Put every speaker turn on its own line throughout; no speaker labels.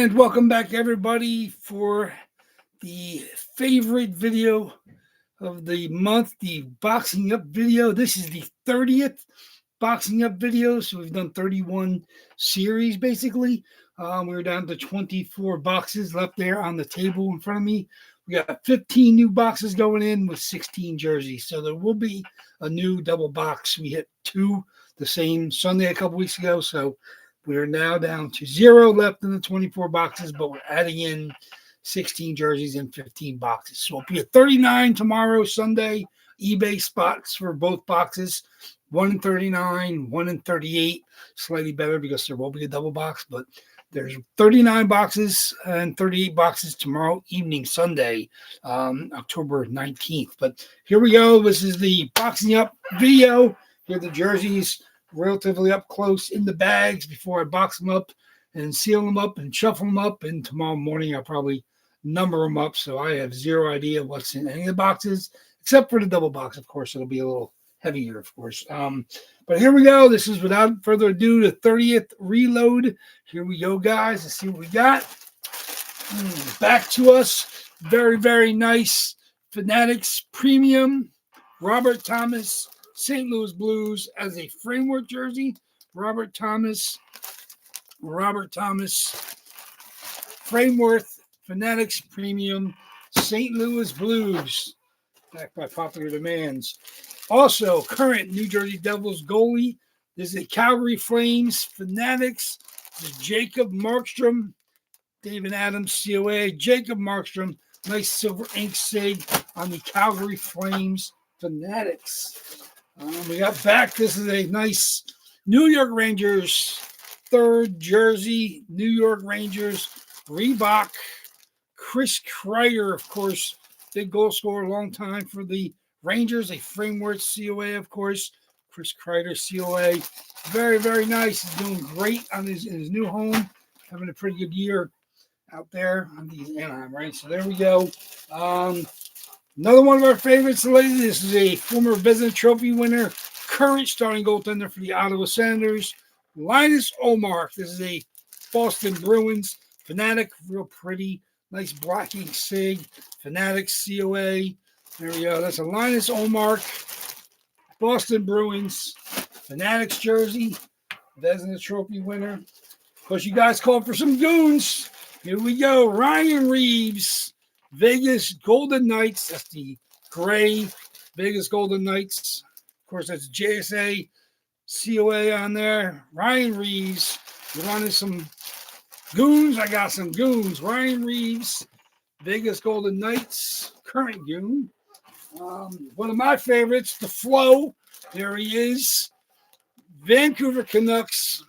And welcome back, everybody, for the favorite video of the month, the boxing up video. This is the 30th boxing up video. So we've done 31 series, basically. We're down to 24 boxes left there on the table in front of me. We got 15 new boxes going in with 16 jerseys. So there will be a new double box. We hit 2 the same Sunday a couple weeks ago. So we're now down to 0 left in the 24 boxes, but we're adding in 16 jerseys and 15 boxes. So it'll be a 39 tomorrow, Sunday. eBay spots for both boxes. 1 in 39, 1 in 38. Slightly better because there will be a double box, but there's 39 boxes and 38 boxes tomorrow evening, Sunday, October 19th. But here we go. This is the boxing up video. Here are the jerseys relatively up close in the bags before I box them up and seal them up and shuffle them up. And tomorrow morning, I'll probably number them up. So I have zero idea what's in any of the boxes, except for the double box. Of course, it'll be a little heavier, of course. But here we go. This is, without further ado, the 30th reload. Here we go, guys. Let's see what we got. Back to us. Very, very nice Fanatics Premium. Robert Thomas, St. Louis Blues as a framework jersey. Robert Thomas, Framework Fanatics Premium, St. Louis Blues, back by popular demands. Also, current New Jersey Devils goalie. This is a Calgary Flames Fanatics. This is Jacob Markstrom, David Adams, COA. Jacob Markstrom, nice silver ink sig on the Calgary Flames Fanatics. We got back. This is a nice New York Rangers third jersey. New York Rangers, Reebok. Chris Kreider, of course, big goal scorer, a long time for the Rangers. A framework COA, of course. Chris Kreider, COA. Very, very nice. He's doing great on in his new home. Having a pretty good year out there on the Anaheim, right? So there we go. Another one of our favorites lately. This is a former Vezina Trophy winner, current starting goaltender for the Ottawa Senators, Linus Ullmark. This is a Boston Bruins Fanatic, real pretty, nice black ink sig, Fanatic COA. There we go. That's a Linus Ullmark, Boston Bruins Fanatics jersey, Vezina Trophy winner. Of course, you guys called for some goons. Here we go. Ryan Reeves, Vegas Golden Knights. That's the gray Vegas Golden Knights. Of course, that's JSA COA on there. Ryan Reeves. You wanted some goons? I got some goons. Ryan Reeves, Vegas Golden Knights, current goon. One of my favorites, the Flow. There he is. Vancouver Canucks,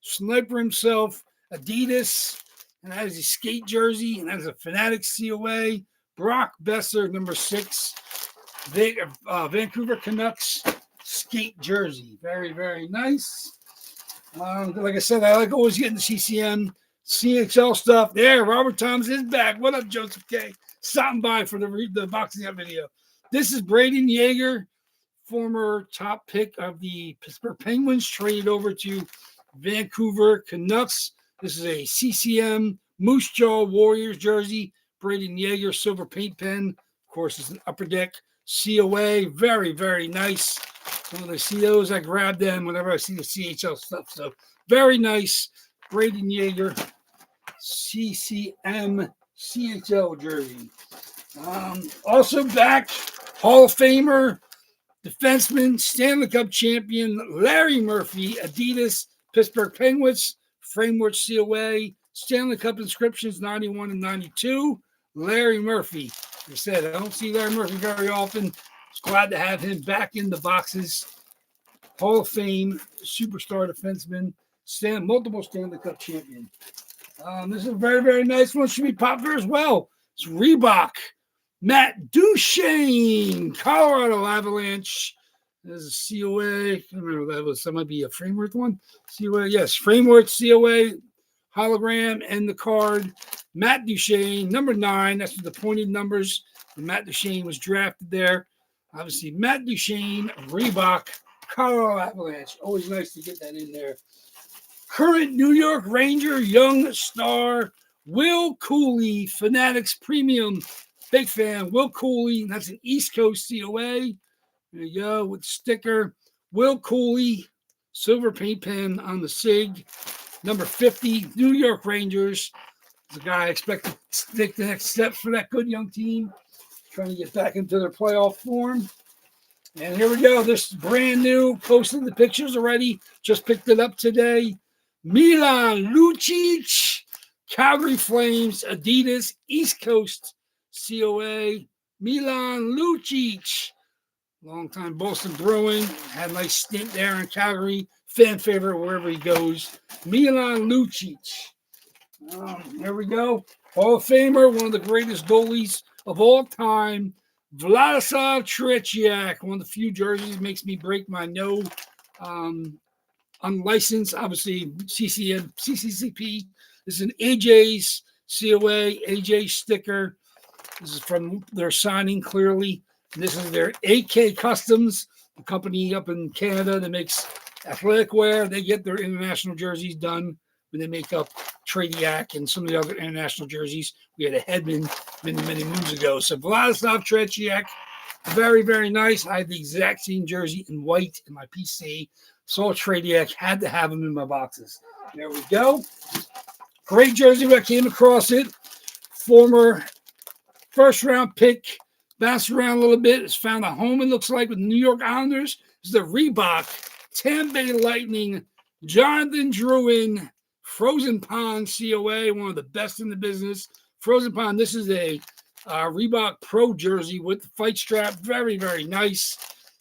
sniper himself, Adidas. And that is a skate jersey, and that is a Fanatics COA. Brock Besser, number 6. Vancouver Canucks skate jersey. Very, very nice. Like I said, I like always getting the CCM, CHL stuff. There, Robert Thomas is back. What up, Joseph K? Stopping by for the boxing up video. This is Braden Yeager, former top pick of the Pittsburgh Penguins, traded over to Vancouver Canucks. This is a CCM Moose Jaw Warriors jersey. Braden Yeager, silver paint pen. Of course, it's an Upper Deck COA. Very, very nice. When I see those, I grab them whenever I see the CHL stuff. So, very nice. Braden Yeager, CCM CHL jersey. Also back, Hall of Famer, defenseman, Stanley Cup champion, Larry Murphy, Adidas, Pittsburgh Penguins, framework COA, Stanley Cup inscriptions 91 and 92. Larry Murphy. Like I said, I don't see Larry Murphy very often. It's glad to have him back in the boxes. Hall of Fame, superstar defenseman, multiple Stanley Cup champion. This is a very, very nice one. Should be popular as well. It's Reebok. Matt Duchene, Colorado Avalanche. There's a COA. I don't remember that might be a framework one. COA, yes, framework COA, hologram, and the card. Matt Duchene, number 9. That's the pointed numbers. Matt Duchene was drafted there. Obviously, Matt Duchene, Reebok, Colorado Avalanche. Always nice to get that in there. Current New York Ranger young star Will Cooley, Fanatics Premium. Big fan. Will Cooley. That's an East Coast COA. There you go with the sticker. Will Cooley, silver paint pen on the SIG. Number 50, New York Rangers. The guy I expect to take the next steps for that good young team, trying to get back into their playoff form. And here we go. This is brand new. Posted the pictures already. Just picked it up today. Milan Lucic, Calgary Flames, Adidas, East Coast COA. Milan Lucic, longtime Boston Bruin. Had a nice stint there in Calgary. Fan favorite wherever he goes. Milan Lucic. There we go. Hall of Famer, one of the greatest goalies of all time. Vladislav Tretiak, one of the few jerseys makes me break my no. Unlicensed, obviously, CCCP. This is an AJ's COA, AJ sticker. This is from their signing, clearly. And this is their AK Customs, the company up in Canada that makes athletic wear. They get their international jerseys done when they make up Tretiak and some of the other international jerseys. We had a Hedman many moons ago. So Vladislav Tretiak, very, very nice. I had the exact same jersey in white in my PC. Saw Tretiak, had to have them in my boxes. There we go. Great jersey when I came across it. Former first-round pick. Bounced around a little bit. It's found a home, it looks like, with the New York Islanders. It's the Reebok Tampa Bay Lightning Jonathan Drouin Frozen Pond COA, one of the best in the business. Frozen Pond, this is a Reebok Pro jersey with the fight strap. Very, very nice.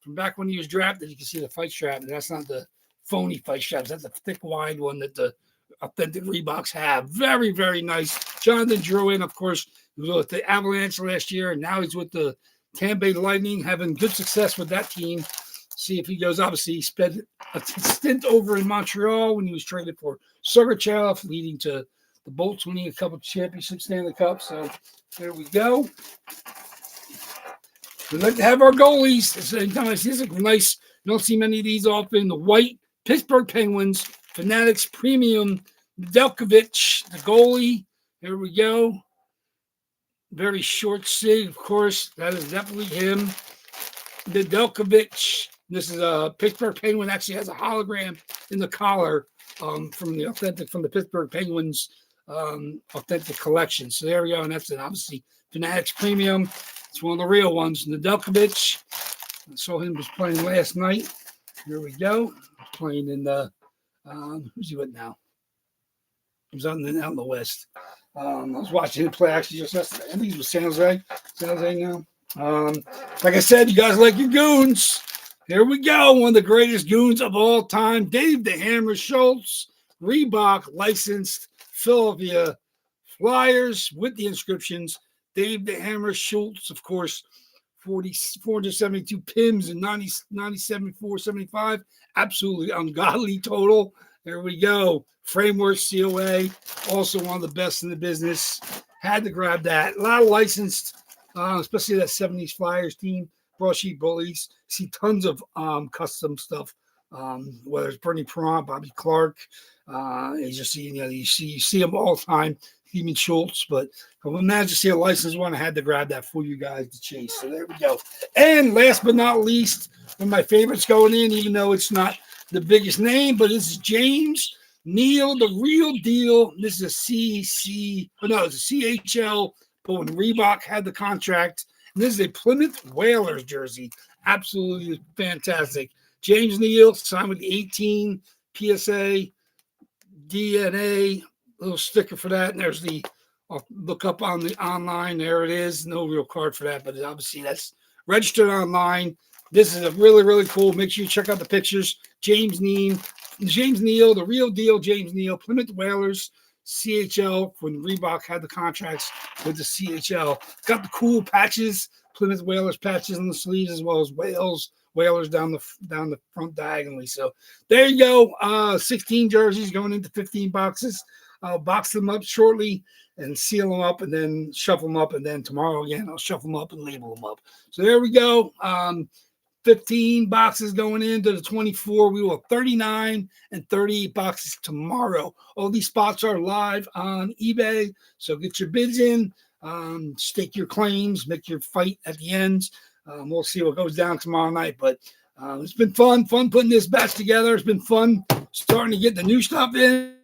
From back when he was drafted, you can see the fight strap. That's not the phony fight straps. That's the thick, wide one that the authentic Reeboks have. Very, very nice. Jonathan Drouin, of course, he was with the Avalanche last year, and now he's with the Tampa Bay Lightning, having good success with that team. See if he goes. Obviously, he spent a stint over in Montreal when he was traded for Sergachev, leading to the Bolts winning a couple of championships, Stanley Cup. So there we go. We like to have our goalies. This is nice. You don't see many of these often. The white Pittsburgh Penguins, Fanatics Premium, Delkovich, the goalie. There we go. Very short SIG, of course. That is definitely him. The Delkovich. This is a Pittsburgh Penguin. Actually has a hologram in the collar from the Pittsburgh Penguins authentic collection. So there we go. And that's obviously Fanatics Premium. It's one of the real ones. And the Delkovich. I saw him just playing last night. Here we go. Playing in the who's he with now? He's out in the West. I was watching him play actually just yesterday. I think he's with San Jose. San Jose now. Like I said, you guys like your goons. Here we go. One of the greatest goons of all time. Dave the Hammer Schultz, Reebok licensed Philadelphia Flyers with the inscriptions. Dave the Hammer Schultz, of course, 472 PIMs and 97, 475. Absolutely ungodly total. There we go. Framework COA, also one of the best in the business. Had to grab that. A lot of licensed, especially that 70s Flyers team, Broadsheet Bullies. See tons of custom stuff, whether it's Bernie Perron, Bobby Clark. You see them all the time. Even Schultz, but I would imagine to see a licensed one. I had to grab that for you guys to chase. So there we go. And last but not least, one of my favorites going in, even though it's not the biggest name, but this is James Neal, the real deal. This is it's a CHL, but when Reebok had the contract, and this is a Plymouth Whalers jersey. Absolutely fantastic. James Neal signed with the 18 PSA DNA. Little sticker for that, and there's I'll look up on the online. There it is. No real card for that, but obviously that's registered online. This is a really, really cool. Make sure you check out the pictures. James Neal, the real deal. James Neal, Plymouth Whalers, CHL. When Reebok had the contracts with the CHL, got the cool patches, Plymouth Whalers patches on the sleeves, as well as Whalers down the front diagonally. So there you go. 16 jerseys going into 15 boxes. I'll box them up shortly and seal them up and then shuffle them up. And then tomorrow again, I'll shuffle them up and label them up. So there we go. 15 boxes going into the 24. We will have 39 and 38 boxes tomorrow. All these spots are live on eBay, so get your bids in, stake your claims, make your fight at the end. We'll see what goes down tomorrow night, but it's been fun putting this batch together. It's been fun starting to get the new stuff in.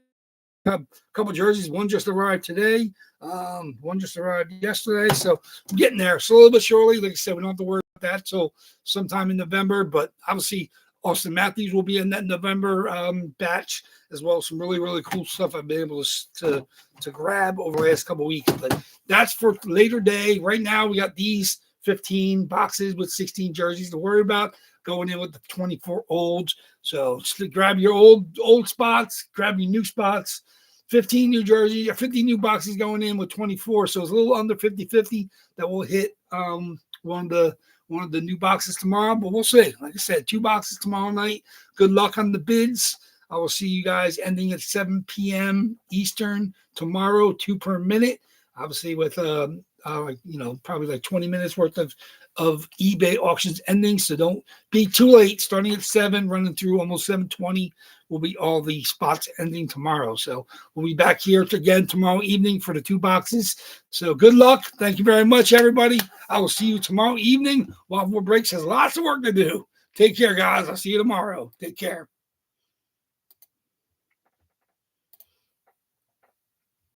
A couple jerseys. One just arrived today. One just arrived yesterday. So I'm getting there. So a little bit shortly. Like I said, we don't have to worry about that till sometime in November. But obviously, Austin Matthews will be in that November batch, as well as some really, really cool stuff I've been able to grab over the last couple of weeks. But that's for later day. Right now, we got these 15 boxes with 16 jerseys to worry about, going in with the 24 olds. So just grab your old spots, grab your new spots. 15 new jerseys, 50 new boxes going in with 24. So it's a little under 50-50 that will hit one of the new boxes tomorrow. But we'll see. Like I said, 2 boxes tomorrow night. Good luck on the bids. I will see you guys ending at 7 p.m. Eastern tomorrow, 2 per minute. Obviously with probably like 20 minutes worth of eBay auctions ending. So don't be too late. Starting at 7, running through almost 7:20 will be all the spots ending tomorrow. So we'll be back here again tomorrow evening for the 2 boxes. So good luck. Thank you very much, everybody. I will see you tomorrow evening. Waffleboard Breaks has lots of work to do. Take care, guys. I'll see you tomorrow. Take care.